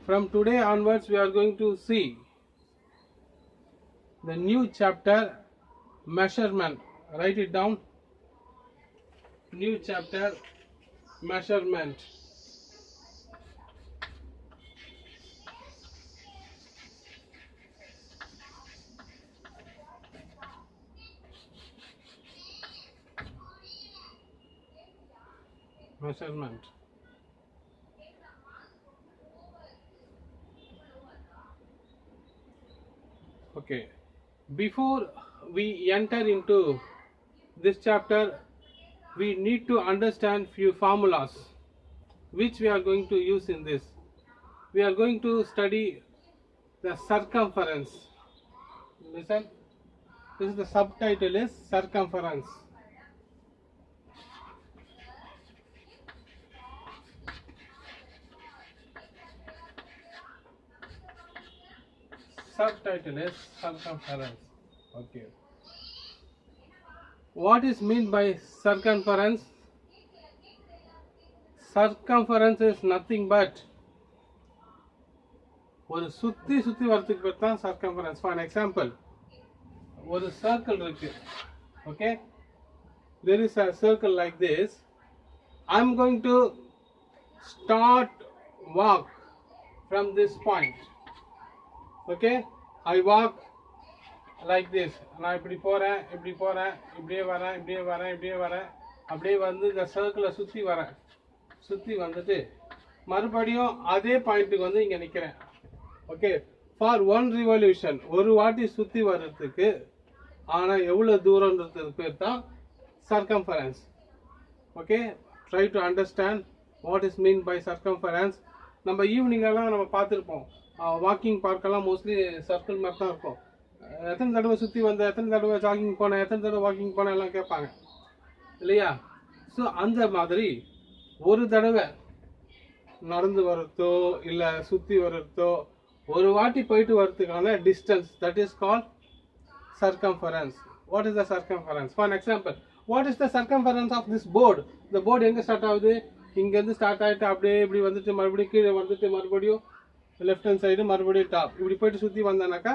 From today onwards, we are going to see the new chapter, measurement. Write it down. New chapter, measurement. Measurement. Okay. Before we enter into this chapter, we need to understand few formulas which we are going to use in this. We are going to study the circumference. Listen, this is the subtitle is circumference. Subtitle is circumference. Okay. What is meant by circumference? Circumference is nothing but ஒரு சுத்தி சுத்தி வரதுக்கு பேர் தான் circumference. For an example, ஒரு circle இருக்கு. Okay, there is a circle like this. I am going to start walk from this point. Okay, I walk like this. நான் இப்படி போறேன், இப்படியே வரேன், அப்படியே வந்து இந்த சர்க்கிளை சுத்தி வந்துட்டு மறுபடியும் அதே பாயிண்ட்டுக்கு வந்து இங்க நிக்கிறேன். ஓகே, ஃபார் ஒன் ரிவல்யூஷன், ஒரு வாட்டி சுத்தி வர்றதுக்கு ஆனா எவ்வளவு தூரம்ன்றது பேர் தான் circumference. Okay, try to understand what is mean by circumference. நம்ம ஈவினிங்கெல்லாம் நம்ம பார்த்துருப்போம், வாக்கிங் பார்க்கெல்லாம் மோஸ்ட்லி சர்க்கிள் மாதிரி தான் இருக்கும். எத்தனை தடவை சுற்றி வந்த, எத்தனை தடவை ஜாகிங் போனேன், எத்தனை தடவை வாக்கிங் போனேன் எல்லாம் கேட்பாங்க இல்லையா? ஸோ அந்த மாதிரி ஒரு தடவை நடந்து வர்றதோ இல்லை சுற்றி வர்றதோ ஒரு வாட்டி போயிட்டு வர்றதுக்கான distance, that is called circumference. What is the circumference? For an example, what is the circumference of this board? The board எங்க ஸ்டார்ட் ஆகுது? இங்கேருந்து ஸ்டார்ட் ஆகிட்டு அப்படியே இப்படி வந்துட்டு மறுபடியும் கீழே வந்துட்டு மறுபடியும் லெஃப்ட் ஹேண்ட் சைடு மறுபடியும் டாப் இப்படி போயிட்டு சுற்றி வந்தானாக்கா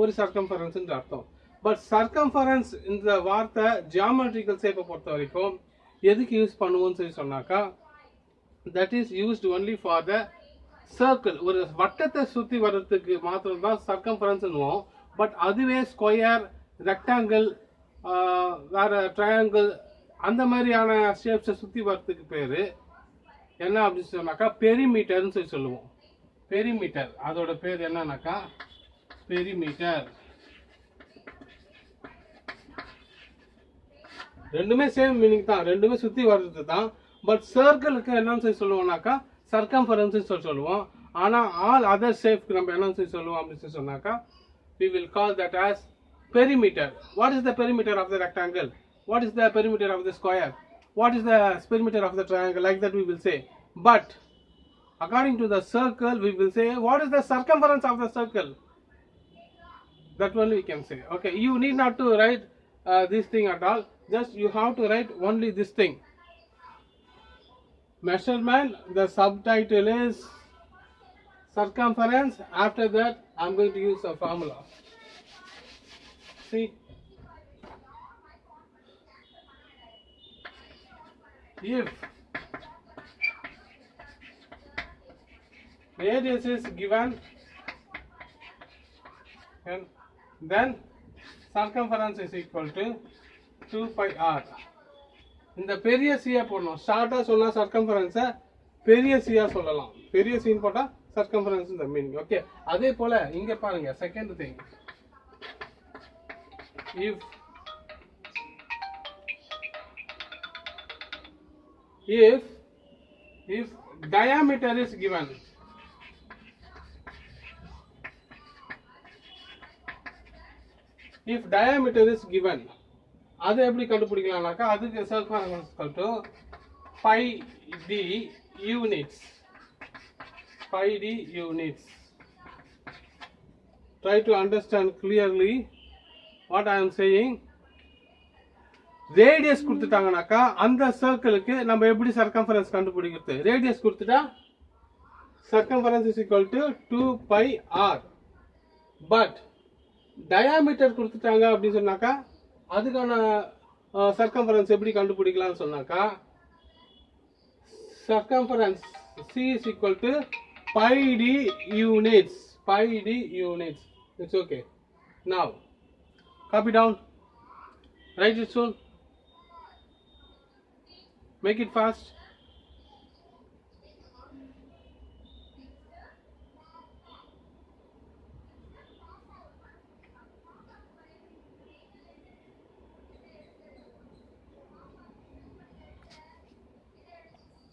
ஒரு சர்க்கம்ஃபரன்ஸ்ன்ற அர்த்தம். பட் சர்க்கம்ஃபரன்ஸ் இந்த வார்த்தை ஜியாமெட்ரிக்கல் ஷேப்பை பொறுத்த வரைக்கும் எதுக்கு யூஸ் பண்ணுவோம்னு சொல்லி சொன்னாக்கா, that is used only for the circle. ஒரு வட்டத்தை சுற்றி வர்றதுக்கு மாத்திரம் தான் சர்க்கம்ஃபரன்ஸ்னுவோம். பட் அதுவே ஸ்கொயர், ரெக்டாங்கிள், வேற ட்ரையாங்கிள் அந்த மாதிரியான ஷேப்ஸை சுற்றி வர்றதுக்கு பேர் என்ன அப்படின்னு சொன்னாக்கா பெரிமீட்டர்னு சொல்லி சொல்லுவோம். பெரிமீட்டர், அதோட பேர் என்னன்னாக்கா பெரிமீட்டர். ரெண்டுமே சேம் மீனிங் தான், ரெண்டுமே சுற்றி வர்றது தான். பட் சர்க்கிளுக்கு என்னன்னு சொல்லி சொல்லுவோம்னாக்கா சர்க்கம்ஃபரன்ஸ் சொல்லி சொல்லுவோம். ஆனால் ஆல் அதர் ஷேப்க்கு நம்ம என்னன்னு சொல்லி சொல்லுவோம் அப்படின்னு சொல்லி சொன்னாக்கா we will call that as perimeter. What is the perimeter of the rectangle? What is the perimeter of the square? What is the perimeter of the triangle? Like that we will say. But according to the circle, we will say what is the circumference of the circle? That one we can say. Okay, you need not to write this thing at all. Just you have to write only this thing. Measurement, the subtitle is circumference. After that I am going to use a formula. See, if radius is given and then circumference is equal to 2 pi r. இந்த பெரிய சியா போடணும். ஷார்ட்டா சொன்னா சர்க்கம்ஃபரன்ஸை பெரிய சியா சொல்லலாம். பெரிய scene போட்டா circumference in the meaning. Okay, அதே போல இங்க பாருங்க, second thing, if diameter is given, if diameter is given, அதை எப்படி கண்டுபிடிக்கலாம்னாக்கா அதுக்கு circumference equal to pi d units. Pi d units. Try to understand clearly what I am saying. Radius கொடுத்துட்டாங்கனாக்கா அந்த சர்க்கிளுக்கு நம்ம எப்படி சர்க்கம்ஃபரன்ஸ் கண்டுபிடிக்கிறது? ரேடியஸ் கொடுத்துட்டா circumference is equal to 2 pi r. But diameter கொடுத்துட்டாங்க அப்படி சொன்னாக்கா அதுக்கான circumference எப்படி கண்டுபிடிக்கலாம்னு சொன்னாக்கா circumference c is equal to pi d units. Pi d units. It's okay. Now copy down, write it soon, make it fast.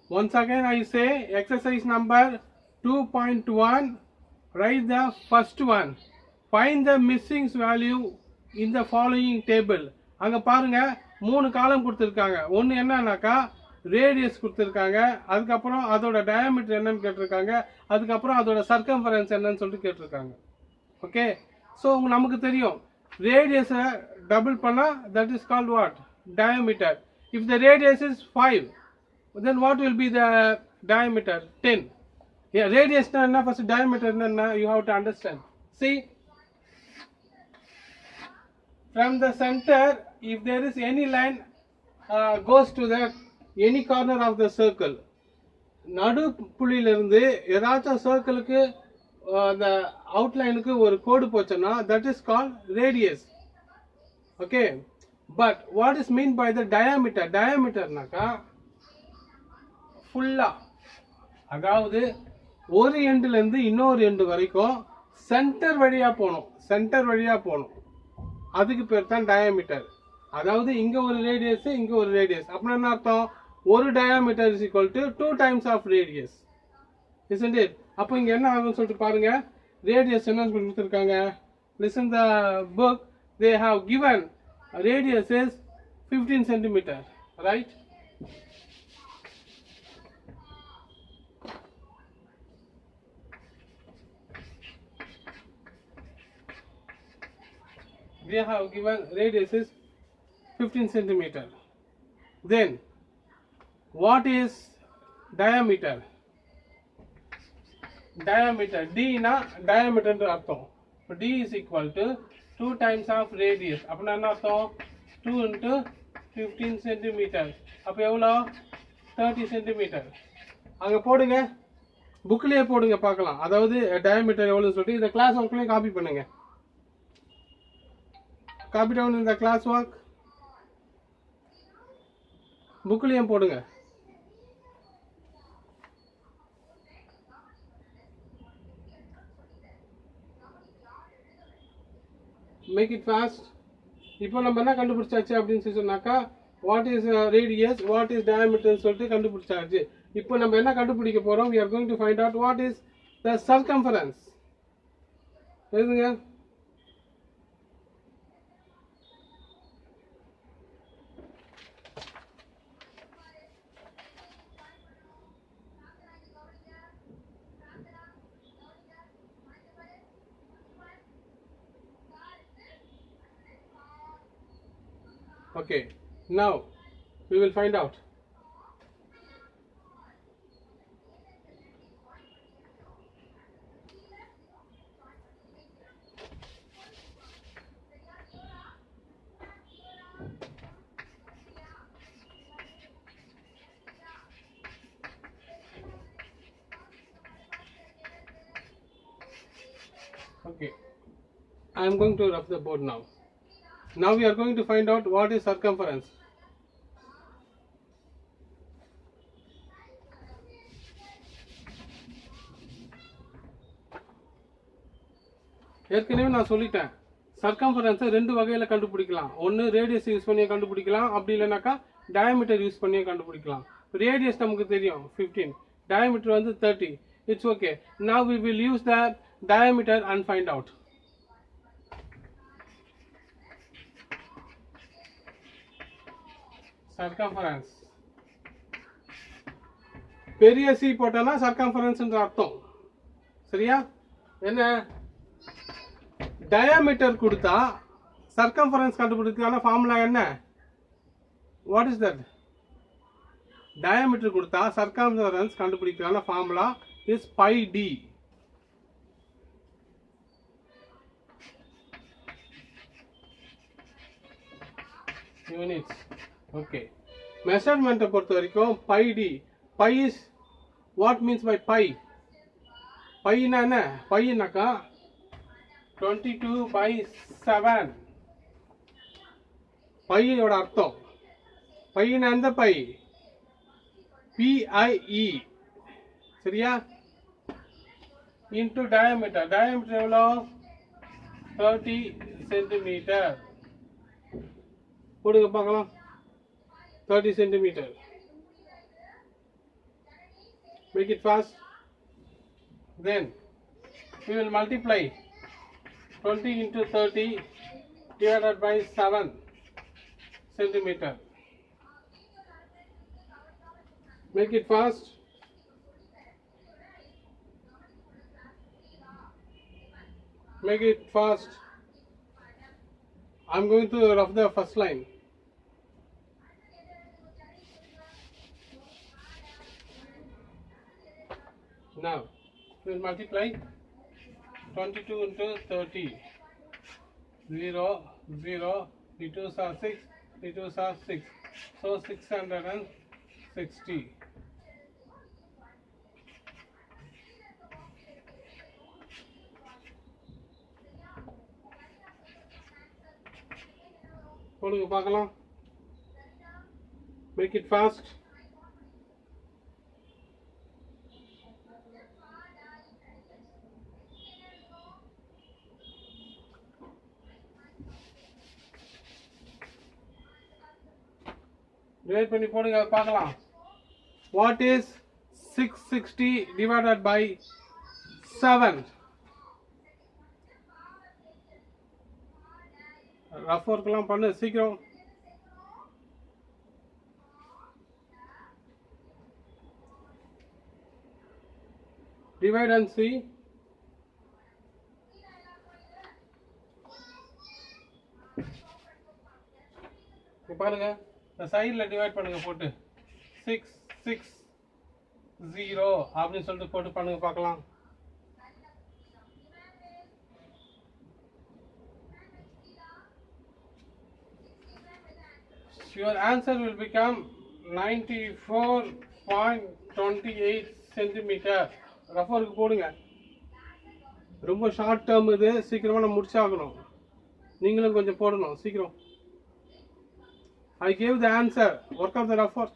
Once again I say exercise number 2.1, write the first one, find the missing value in the following table. அங்க பாருங்க மூணு காலம் கொடுத்திருக்காங்க. ஒன்னு என்னன்னாக்கா radius கொடுத்திருக்காங்க, அதுக்கப்புறம் அதோட டயாமீட்டர் என்னன்னு கேட்டிருக்காங்க, அதுக்கப்புறம் அதோட சர்க்கம்ஃபரன்ஸ் என்னன்னு சொல்லிட்டு கேட்டிருக்காங்க. ஓகே, ஸோ நமக்கு தெரியும் ரேடியஸை டபுள் பண்ணா that is called what? Diameter. If the radius is 5, then what will be the diameter? 10. Yeah, radius na first diameter na you have to understand. See, from the center, if there is any line goes to the any corner of the circle, நடு புள்ளியில இருந்து ஏதாச்சும் சர்க்கிளுக்கு அந்த அவுட்லைனுக்கு ஒரு கோடு போச்சுன்னா that is called radius. Okay, but what is mean by the diameter? Diameter நாக்கா ஃபுல்லா, அதாவது ஒரு எண்ட்ல இருந்து இன்னொரு எண்ட் வரைக்கும் சென்டர் வழியா போகணும், அதுக்கு பேர் தான் டயாமீட்டர். அதாவது இங்க ஒரு ரேடியஸ், இங்க ஒரு ரேடியஸ், அப்படின்னா என்ன அர்த்தம்? ஒரு diameter is equal to 2 times of radius, isn't it? அப்போ இங்க என்ன ஆகும்னு சொல்லிட்டு பாருங்க. ரேடியஸ் என்ன கொடுத்திருக்காங்க? listen the book, they have given radius is 15 centimeter, right? They have given radius is 15 centimeter. Then what is diameter? Diameter d na diameter என்று அர்த்தம். d is equal to 2 times of radius. அப்படின்னா என்ன அர்த்தம்? 2 into 15 centimeter. அப்ப எவ்வளோ? 30 centimeter. அங்க போடுங்க, புக்லயே போடுங்க பார்க்கலாம். அதாவது diameter எவ்வளவுன்னு சொல்லிட்டு இந்த கிளாஸ் ஒர்க்லயே காப்பி பண்ணுங்க. Copy down in the class work. புக்லயும் போடுங்க. Make it fast. இப்போ நம்ம என்ன கண்டுபிடிச்சாச்சு அப்படின்னு சொன்னாக்கா what is radius, what is diameter சொல்லிட்டு கண்டுபிடிச்சாச்சு. இப்போ நம்ம என்ன கண்டுபிடிக்க போறோம்? we are going to find out what is the circumference. எழுதுங்க. Okay, now we will find out. Okay, I am going to rub the board now. Now we are going to find out what is circumference. ஏற்கனவே நான் சொல்லிட்டேன், சர்க்கம்ஃபரன்ஸை ரெண்டு வகையில் கண்டுபிடிக்கலாம். ஒன்று radius use பண்ணி கண்டுபிடிக்கலாம், அப்படி இல்லைனாக்கா டயாமீட்டர் யூஸ் பண்ணி கண்டுபிடிக்கலாம். ரேடியஸ் நமக்கு தெரியும் 15, டயாமீட்டர் வந்து 30. It's okay. Now we will use the diameter and find out. Circumference. பெரிய சி போட்டனா சர்க்கம்ஃபரன்ஸ் என்ற அர்த்தம். சரியா? என்ன டயாமீட்டர் கொடுத்தா சர்க்கம்ஃபரன்ஸ் கண்டுபிடிக்கிறதுக்கான ஃபார்முலா என்ன? What is that? டயாமீட்டர் கொடுத்தா சர்க்கம்ஃபரன்ஸ் கண்டுபிடிக்கிறதுக்கான formula is pi d. Units. Okay. Measurement பொறுத்த வரைக்கும் pi d. Pi is what means by pi? Pi னா என்ன? Pi னாக்கா 22/7. Pi யோட அர்த்தம். Pi னா எந்த pi? PIE. சரியா? Into diameter. Diameter எவ்வளோ? 30 centimeter. போடுங்க பார்க்கலாம். 30 centimeter. Make it fast. Then we will multiply 20 into 30 divided by 7 centimeter. Make it fast. Make it fast. I'm going to rough the first line. Now we will multiply 22 into 30. 0, 0, the 2s are 6, the 2s are 6. So 660. போடுங்க பார்க்கலாம். Make it fast. Divide பண்ணி போடுங்க பார்க்கலாம். What is 660 divided by 7? Rough ஒர்க்லாம் பண்ணு சீக்கிரம். Divide and see. பாருங்க இந்த சைடில் டிவைட் பண்ணுங்க போட்டு 660 அப்படின்னு சொல்லிட்டு போட்டு பண்ணுங்க பார்க்கலாம். Your answer will become 94.28 centimeter. ரஃபருக்கு போடுங்க. ரொம்ப ஷார்ட் டேர்ம் இது, சீக்கிரமா நம்ம முடிச்சாகணும். நீங்களும் கொஞ்சம் போடணும் சீக்கிரம். I gave the answer. Work out the rough work.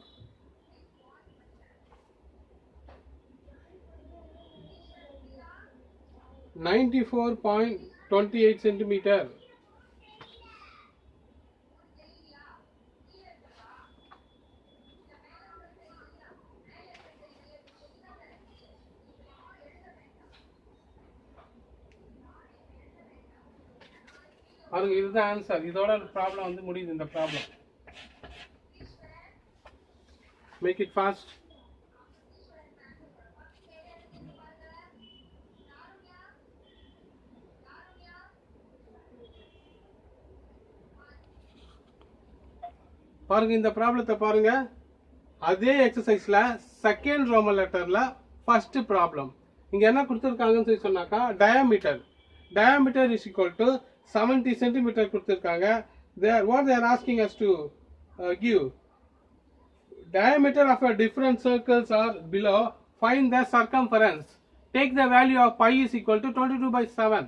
.28 centimeter. பாருங்க இதுதான் ஆன்சர். இதோட ப்ராப்ளம் வந்து முடியுது இந்த ப்ராப்ளம். Make it fast. பாருங்க இந்த ப்ராப்ளத்தை பாருங்க. அதே எக்ஸசைஸ்ல செகண்ட் ரோமன் லெட்டர்ல ஃபர்ஸ்ட் ப்ராப்ளம். இங்க என்ன கொடுத்திருக்காங்கன்னு சொல்லி சொன்னாக்கா diameter. Diameter is equal to 70 centimetre கொடுத்திருக்காங்க. What they are asking us to give. Diameter of a different circles are below. Find the circumference. Take the value of pi is equal to 22/7.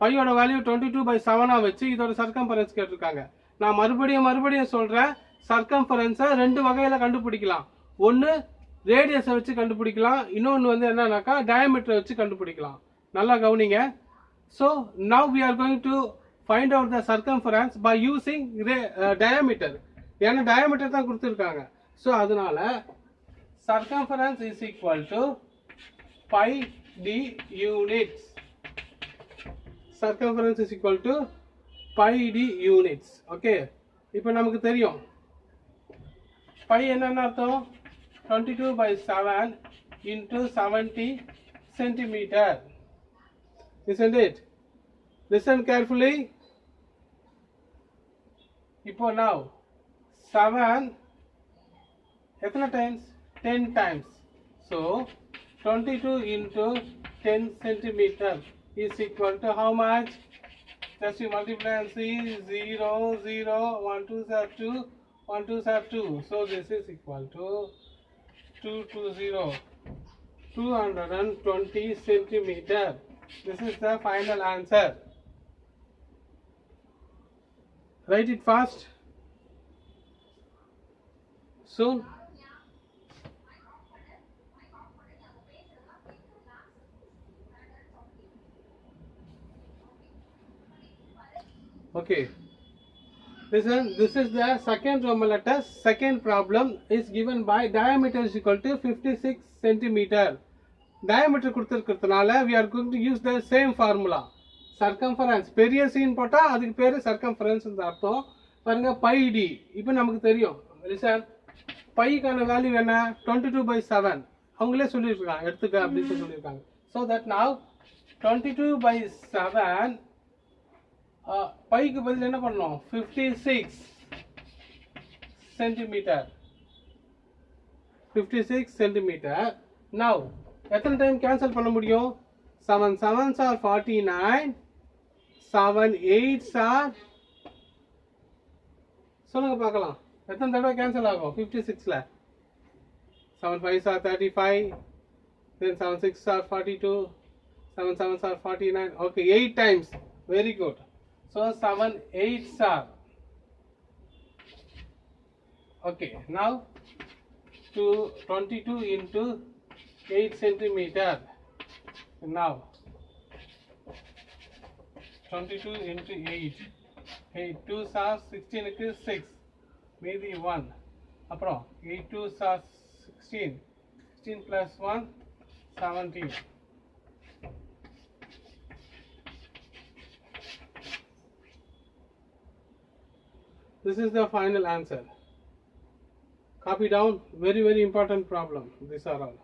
pi ஓட value 22/7 வச்சு இதோட circumference கேட்டிருக்காங்க. நான் மறுபடியும் சொல்றேன். சர்க்கம்ஃபரன்ஸை ரெண்டு வகையில கண்டுபிடிக்கலாம். ஒன்னு ரேடியஸை வச்சு கண்டுபிடிக்கலாம், இன்னொன்னு வந்து என்னன்னாக்கா டயாமீட்டரை வச்சு கண்டுபிடிக்கலாம். நல்லா கவனிங்க. So now we are going to find out the circumference by using diameter. ஏன்னா டயாமீட்டர் தான் கொடுத்துருக்காங்க. ஸோ அதனால circumference is equal to pi D units. Circumference is equal to pi D units. Okay, இப்போ நமக்கு தெரியும் பை என்னன்னு அர்த்தம். 22/7 into 70 centimeter. Isn't it? Listen carefully. இப்போ now 7 எத்தனை times? 10 times. So 22 into 10 centimeter is equal to how much? Just you multiply and see 0, 0, 1 2s are 2, 1 2s are 2. So this is equal to 220, 220 centimeter. This is the final answer. Write it fast. Soon. Okay. Listen, this is the second Roman letter. Second problem is given by diameter is equal to 56 centimeter. Diameter கொடுத்திருக்கிறதுனால we are going to use the same formula. Circumference. பெரிய scene போட்டா அதுக்கு பேரு circumference ன்னு அர்த்தம். பாருங்க pi d. இப்போ நமக்கு தெரியும். Listen. பைக்கான வேல்யூ என்ன 22/7 அவங்களே சொல்லியிருக்காங்க எடுத்துக்க அப்படின்னு சொல்லியிருக்காங்க. So that now 22/7 பைக்கு பதில் என்ன பண்ணணும் 56 சென்டிமீட்டர் 56 சென்டிமீட்டர். now எத்தனை டைம் கேன்சல் பண்ண முடியும் 7 7s are 49, 7 8s are சொல்லுங்க பார்க்கலாம் எத்தனை தடவை கேன்சல் ஆகும் 56ல 7 5s are 35, then 7 6s are 42, 7 7s are 49. okay 8 times. very good. So 7 8s are okay. Now to 22 into 8 centimeter. Now 22 into 8 2s are 16 is 6 maybe 1 அப்புறம் 8 2s are 16 16 plus 1 17. This is the final answer. Copy down. Very important problem. These are all.